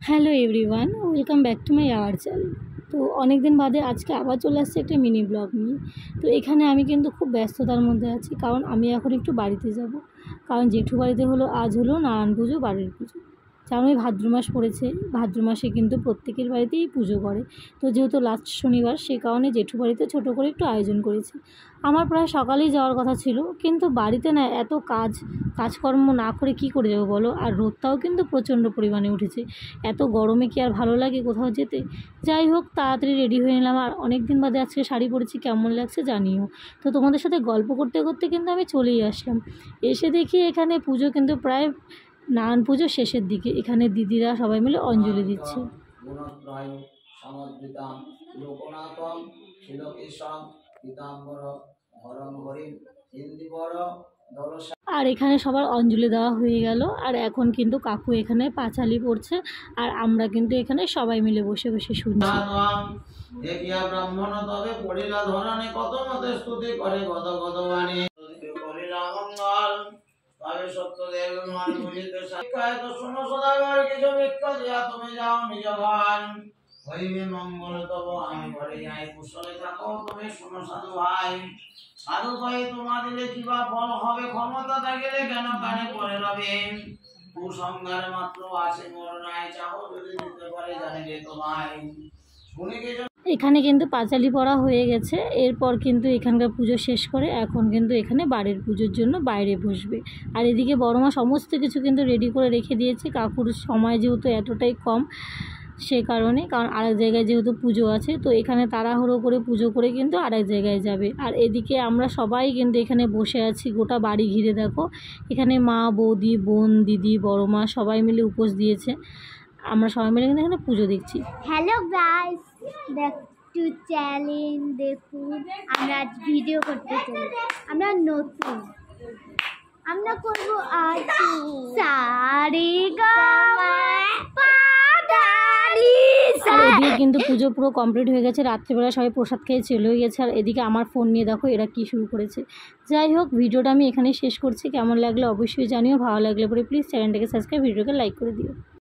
Hello everyone, welcome back to my our channel. তো অনেক দিন বাদে আজকে আবার চলে আসছে একটা মিনি ব্লগ নিয়ে। তো এখানে আমি কিন্তু খুব ব্যস্ততার মধ্যে আছি, কারণ আমি এখন একটু বাড়িতে যাব। কারণ জেঠু বাড়িতে আজ হলো নারায়ণ পুজো, বাড়ির পুজো। জানোই ভাদ্র মাস পড়েছে, ভাদ্র মাসে কিন্তু প্রত্যেকের বাড়িতেই পুজো করে। তো যেহেতু লাস্ট শনিবার, সে কারণে জেঠু বাড়িতে ছোটো করে একটু আয়োজন করেছি। আমার প্রায় সকালেই যাওয়ার কথা ছিল, কিন্তু বাড়িতে না এত কাজকর্ম না করে কি করে যাবো বলো। আর রোদটাও কিন্তু প্রচণ্ড পরিমাণে উঠেছে। এত গরমে কি আর ভালো লাগে কোথাও যেতে। যাই হোক, তাড়াতাড়ি রেডি হয়ে নিলাম। আর অনেক দিন বাদে আজকে শাড়ি পরেছি, কেমন লাগছে জানিও। তো তোমাদের সাথে গল্প করতে করতে কিন্তু আমি চলেই আসলাম। এসে দেখি এখানে পুজো কিন্তু প্রায় নারায়ণ পুজো শেষের দিকে। এখানে দিদিরা সবাই মিলে অঞ্জলি দিচ্ছে। আর এখানে সবার অঞ্জলি দেওয়া হয়ে গেল। আর এখন কিন্তু কাকু এখানে পাঁচালি পড়ছে, আর আমরা কিন্তু এখানে সবাই মিলে বসে বসে শুনছি। মঙ্গল তব আমি ঘরে যাই, কুশলে থাকো তুমি শোনো সাধু ভাই। সাধু ভাই তোমা দিলে কিবা ফল হবে, ক্ষমতা থাকিলে কেন কানে পড়ে রবে। কুসংগার মাত্র আছে মোর নাই, চাও যদি দিতে পারে জানিবে তোমায়। এখানে কিন্তু পাঁচালি পড়া হয়ে গেছে। এরপর কিন্তু এখানকার পুজো শেষ করে এখন কিন্তু এখানে বাড়ির পুজোর জন্য বাইরে বসবে। আর এদিকে বড় মা সমস্ত কিছু কিন্তু রেডি করে রেখে দিয়েছে। কাকুর সময় যেহেতু এতটাই কম, সে কারণে, কারণ আরেক জায়গায় যেহেতু পুজো আছে, তো এখানে তাড়াহুড়ো করে পুজো করে কিন্তু আরেক জায়গায় যাবে। আর এদিকে আমরা সবাই কিন্তু এখানে বসে আছি, গোটা বাড়ি ঘিরে দেখো। এখানে মা, বৌদি, বোন, দিদি, বড় মা সবাই মিলে উপোস দিয়েছে। আমরা সবাই মিলে কিন্তু এখানে পুজো দেখছি। Hello guys, back to channel. দেখুন আমরা আজ ভিডিও করতে চাই, আমরা নতুন, আমরা করবো আজ সারে এদিকে কিন্তু পুজো পুরো কমপ্লিট হয়ে গেছে। রাত্রিবেলা সবাই প্রসাদ খেয়ে চলে গেছে। আর এদিকে আমার ফোন নিয়ে দেখো এরা কি শুরু করেছে। যাই হোক, ভিডিওটা আমি এখানেই শেষ করছি। কেমন লাগলো অবশ্যই জানিও। ভালো লাগলে পরে প্লিজ চ্যানেলটাকে সাবস্ক্রাইব, ভিডিওকে লাইক করে দিও।